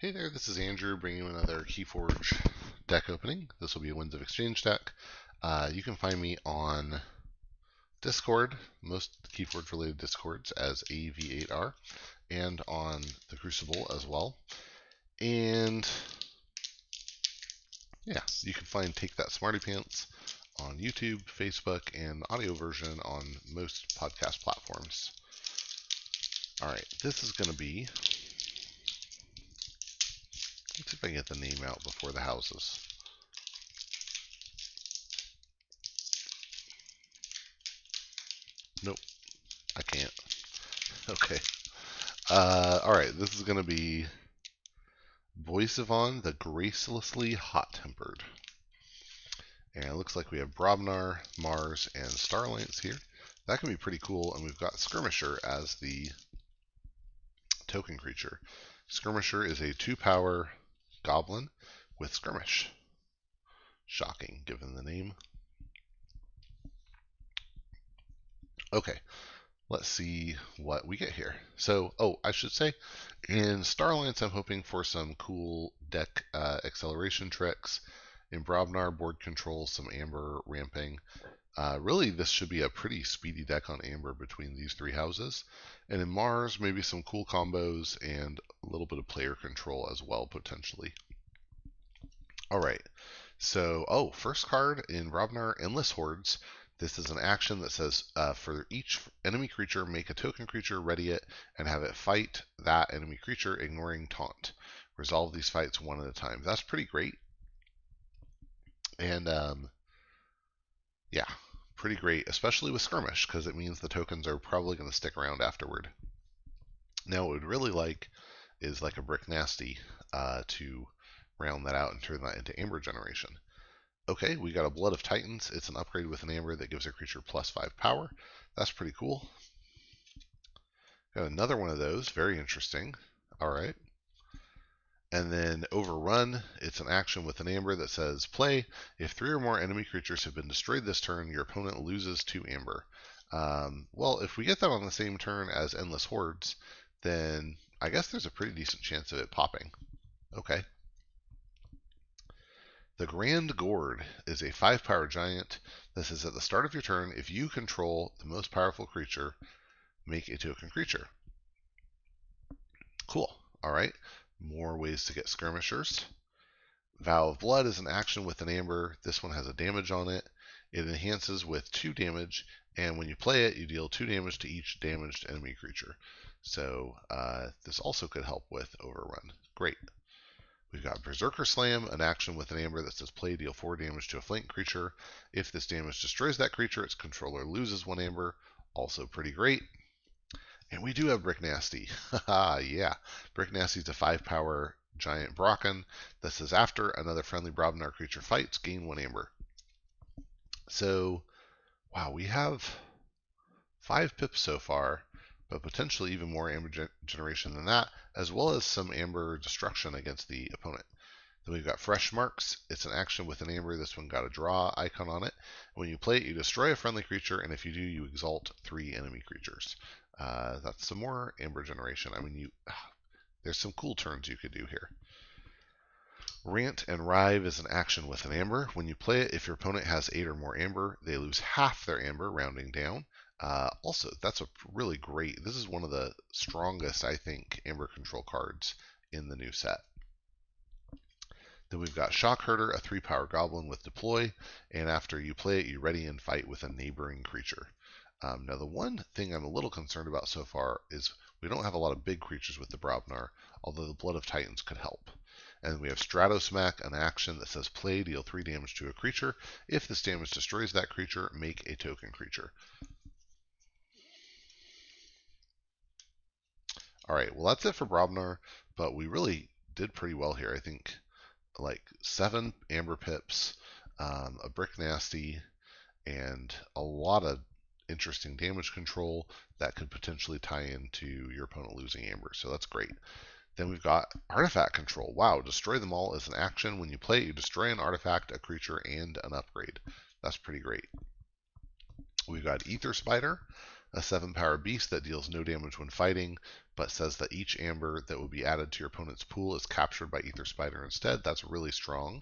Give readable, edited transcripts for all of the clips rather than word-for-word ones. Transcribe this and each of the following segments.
Hey there, this is Andrew bringing you another Keyforge deck opening. This will be a Winds of Exchange deck. You can find me on Discord, most Keyforge related Discords as AV8R, and on the Crucible as well. And yeah, you can find Take That Smarty Pants on YouTube, Facebook, and the audio version on most podcast platforms. Alright, this is going to be, let's see if I can get the name out before the houses. Nope, I can't. Okay. Alright, this is going to be Boisivon the Gracelessly Hot-Tempered. And it looks like we have Brobnar, Mars, and Starlance here. That can be pretty cool, and we've got Skirmisher as the token creature. Skirmisher is a 2-power goblin with Skirmish. Shocking, given the name. Okay, let's see what we get here. So, I should say, in Starlance, I'm hoping for some cool deck acceleration tricks. In Brobnar, board control, some Amber ramping. Really, this should be a pretty speedy deck on Amber between these three houses. And in Mars, maybe some cool combos and a little bit of player control as well, potentially. Alright, so, first card in Brobnar, Endless Hordes. This is an action that says for each enemy creature, make a token creature, ready it, and have it fight that enemy creature, ignoring taunt. Resolve these fights one at a time. That's pretty great. And yeah, pretty great, especially with Skirmish, because it means the tokens are probably going to stick around afterward. Now, what we'd really like is like a Brick Nasty to round that out and turn that into Amber generation. Okay, we got a Blood of Titans. It's an upgrade with an Amber that gives a creature +5 power. That's pretty cool. Got another one of those. Very interesting. All right. And then Overrun, it's an action with an Amber that says, play. If 3 or more enemy creatures have been destroyed this turn, your opponent loses 2 Amber. Well, if we get that on the same turn as Endless Hordes, then I guess there's a pretty decent chance of it popping. Okay. The Grand Gourd is a 5-power giant. This is at the start of your turn. If you control the most powerful creature, make a token creature. Cool. All right. More ways to get Skirmishers. Vow of Blood is an action with an Amber. This one has a damage on it. It enhances with 2 damage, and when you play it, you deal 2 damage to each damaged enemy creature. So this also could help with Overrun. Great. We've got Berserker Slam, an action with an Amber that says play, deal 4 damage to a flank creature. If this damage destroys that creature, its controller loses 1 Amber. Also pretty great. And we do have Brick Nasty. Haha, yeah. Brick Nasty is a 5-power giant Brocken that says after another friendly Brobnar creature fights, gain 1 Amber. So, wow, we have 5 pips so far, but potentially even more Amber generation than that, as well as some Amber destruction against the opponent. Then we've got Fresh Marks. It's an action with an Amber. This one got a draw icon on it. When you play it, you destroy a friendly creature, and if you do, you exalt 3 enemy creatures. That's some more Amber generation. I mean, there's some cool turns you could do here. Rant and Rive is an action with an Amber. When you play it, if your opponent has 8 or more Amber, they lose half their Amber, rounding down. Also, that's a really great, this is one of the strongest, I think, Amber control cards in the new set. Then we've got Shockherder, a 3-power goblin with deploy, and after you play it, you ready and fight with a neighboring creature. Now, the one thing I'm a little concerned about so far is we don't have a lot of big creatures with the Brobnar, although the Blood of Titans could help. And we have Stratosmack, an action that says play, deal 3 damage to a creature. If this damage destroys that creature, make a token creature. Alright, well that's it for Brobnar, but we really did pretty well here. I think like 7 Amber pips, a Brick Nasty, and a lot of interesting damage control that could potentially tie into your opponent losing Amber, so that's great. Then we've got Artifact Control. Wow, destroy them all is an action. When you play it, you destroy an artifact, a creature, and an upgrade. That's pretty great. We've got Ether Spider. a 7-power beast that deals no damage when fighting, but says that each amber that would be added to your opponent's pool is captured by Ether Spider instead. That's really strong.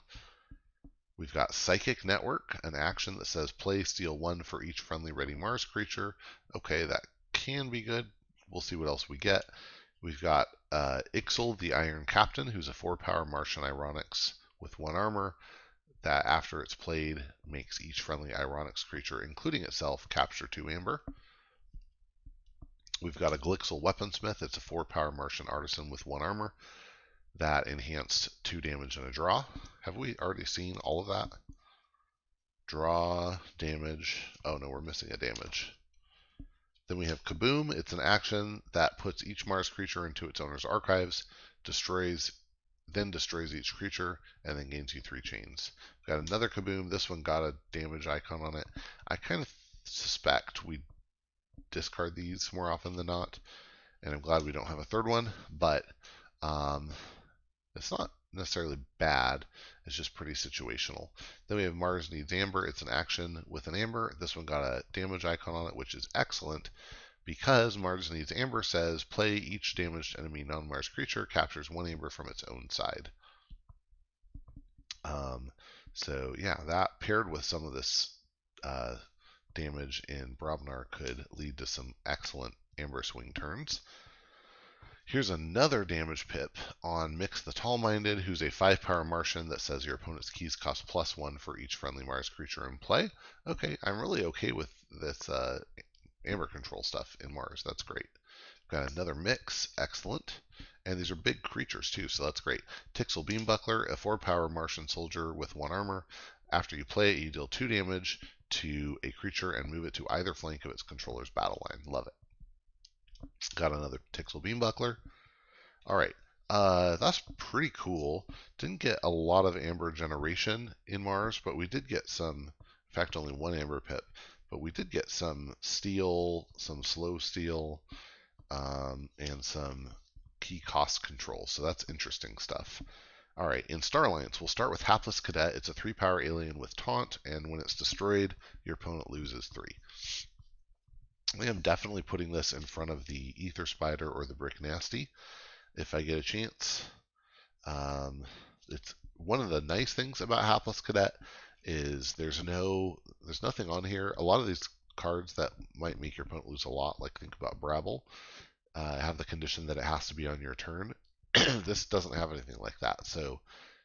We've got Psychic Network, an action that says play steal 1 for each friendly ready Mars creature. Okay, that can be good. We'll see what else we get. We've got Ixal, the Iron Captain, who's a 4-power Martian Ironics with 1 armor, that after it's played makes each friendly Ironics creature, including itself, capture 2 amber. We've got a Glixel Weaponsmith. It's a 4-power Martian Artisan with 1 armor. That enhanced 2 damage and a draw. Have we already seen all of that? Draw, damage. Oh no, we're missing a damage. Then we have Kaboom. It's an action that puts each Mars creature into its owner's archives, then destroys each creature, and then gains you 3 chains. We've got another Kaboom. This one got a damage icon on it. I kind of suspect we discard these more often than not, and I'm glad we don't have a third one, but it's not necessarily bad. It's just pretty situational. Then we have Mars Needs Amber. It's an action with an amber. This one got a damage icon on it, which is excellent because Mars Needs Amber says play each damaged enemy non-Mars creature captures 1 amber from its own side. So yeah, that paired with some of this damage in Brobnar could lead to some excellent amber swing turns. Here's another damage pip on Mix the Tall-Minded, who's a 5-power Martian that says your opponent's keys cost +1 for each friendly Mars creature in play. Okay, I'm really okay with this amber control stuff in Mars. That's great. Got another Mix, excellent. And these are big creatures too, so that's great. Tixel Beambuckler, a 4-power Martian soldier with 1 armor. After you play it, you deal 2 damage to a creature and move it to either flank of its controller's battle line. Love it. Got another Tixel Beambuckler. All right, that's pretty cool. Didn't get a lot of amber generation in Mars, but we did get some, in fact, only 1 amber pip, but we did get some steel, some slow steel, and some key cost control. So that's interesting stuff. All right, in Star Alliance, we'll start with Hapless Cadet. It's a 3-power alien with taunt, and when it's destroyed, your opponent loses 3. I am definitely putting this in front of the Ether Spider or the Brick Nasty if I get a chance. It's one of the nice things about Hapless Cadet is there's nothing on here. A lot of these cards that might make your opponent lose a lot, like think about Brabble, have the condition that it has to be on your turn. This doesn't have anything like that, so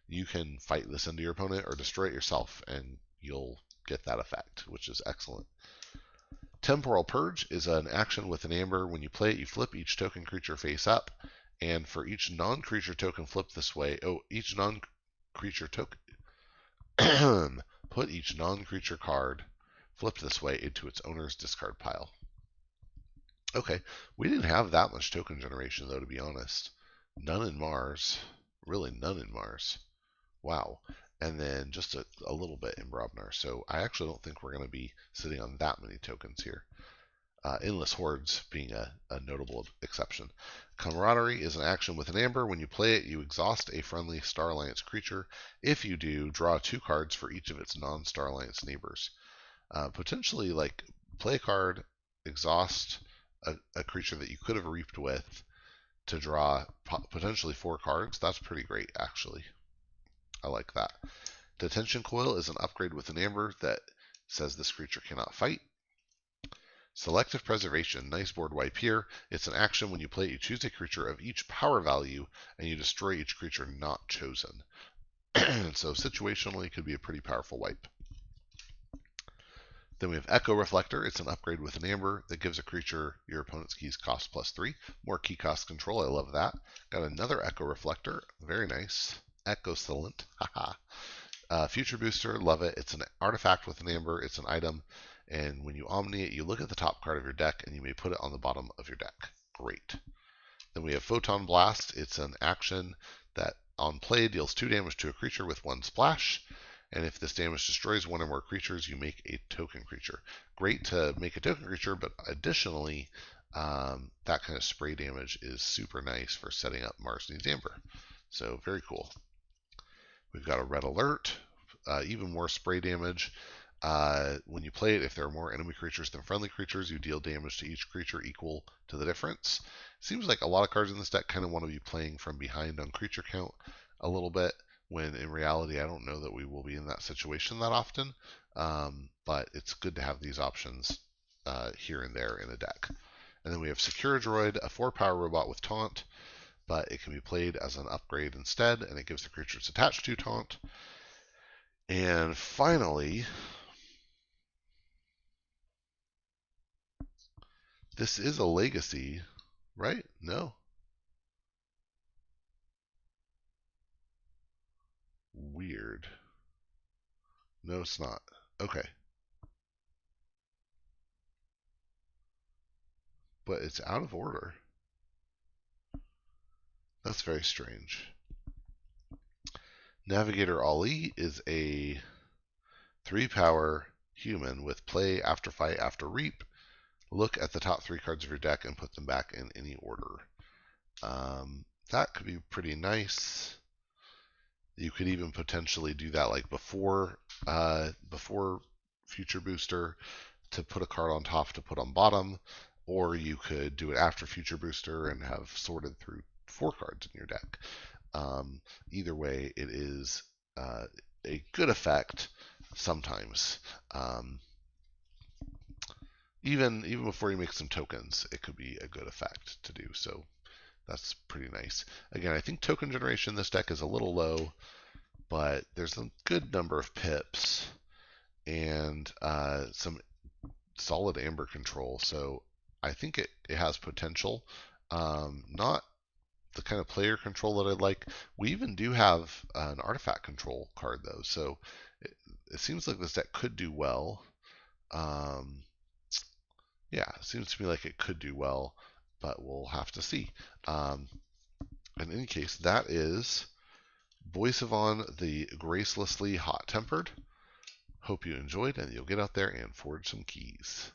you can fight this into your opponent or destroy it yourself, and you'll get that effect, which is excellent. Temporal Purge is an action with an amber. When you play it, you flip each token creature face up, and for each non-creature token flipped this way, each non-creature token, put each non-creature card flipped this way into its owner's discard pile. Okay, we didn't have that much token generation though, to be honest. None in Mars. Really none in Mars. Wow. And then just a little bit in Brobnar. So I actually don't think we're going to be sitting on that many tokens here. Endless Hordes being a notable exception. Camaraderie is an action with an amber. When you play it, you exhaust a friendly Star Alliance creature. If you do, draw 2 cards for each of its non-Star Alliance neighbors. Potentially, like, play a card, exhaust a creature that you could have reaped with to draw potentially 4 cards. That's pretty great, actually. I like that. Detention Coil is an upgrade with an amber that says this creature cannot fight. Selective Preservation, nice board wipe here. It's an action when you play it, you choose a creature of each power value and you destroy each creature not chosen. So situationally, it could be a pretty powerful wipe. Then we have Echo Reflector. It's an upgrade with an amber that gives a creature your opponent's keys cost +3. More key cost control. I love that. Got another Echo Reflector. Very nice. Echo-Silent. Haha. Future Booster. Love it. It's an artifact with an amber. It's an item. And when you omni it, you look at the top card of your deck and you may put it on the bottom of your deck. Great. Then we have Photon Blast. It's an action that on play deals 2 damage to a creature with 1 splash. And if this damage destroys 1 or more creatures, you make a token creature. Great to make a token creature, but additionally, that kind of spray damage is super nice for setting up Mars Needs Amber. So very cool. We've got a Red Alert, even more spray damage. When you play it, if there are more enemy creatures than friendly creatures, you deal damage to each creature equal to the difference. Seems like a lot of cards in this deck kind of want to be playing from behind on creature count a little bit, when in reality, I don't know that we will be in that situation that often. But it's good to have these options here and there in a deck. And then we have Secure Droid, a 4-power robot with Taunt, but it can be played as an upgrade instead, and it gives the creatures attached to Taunt. And finally, this is a legacy, right? No. Weird. No, it's not. Okay. But it's out of order. That's very strange. Navigator Ali is a 3-power human with play after fight after reap. Look at the top 3 cards of your deck and put them back in any order. That could be pretty nice. You could even potentially do that like before Future Booster, to put a card on top to put on bottom, or you could do it after Future Booster and have sorted through 4 cards in your deck. Either way, it is a good effect sometimes. Even before you make some tokens, it could be a good effect to do. So that's pretty nice. Again, I think token generation in this deck is a little low, but there's a good number of pips and some solid amber control. So I think it has potential. Not the kind of player control that I'd like. We even do have an artifact control card, though. So it seems like this deck could do well. Yeah, it seems to me like it could do well, but we'll have to see. In any case, that is Boisivon the Gracelessly Hot Tempered. Hope you enjoyed, and you'll get out there and forge some keys.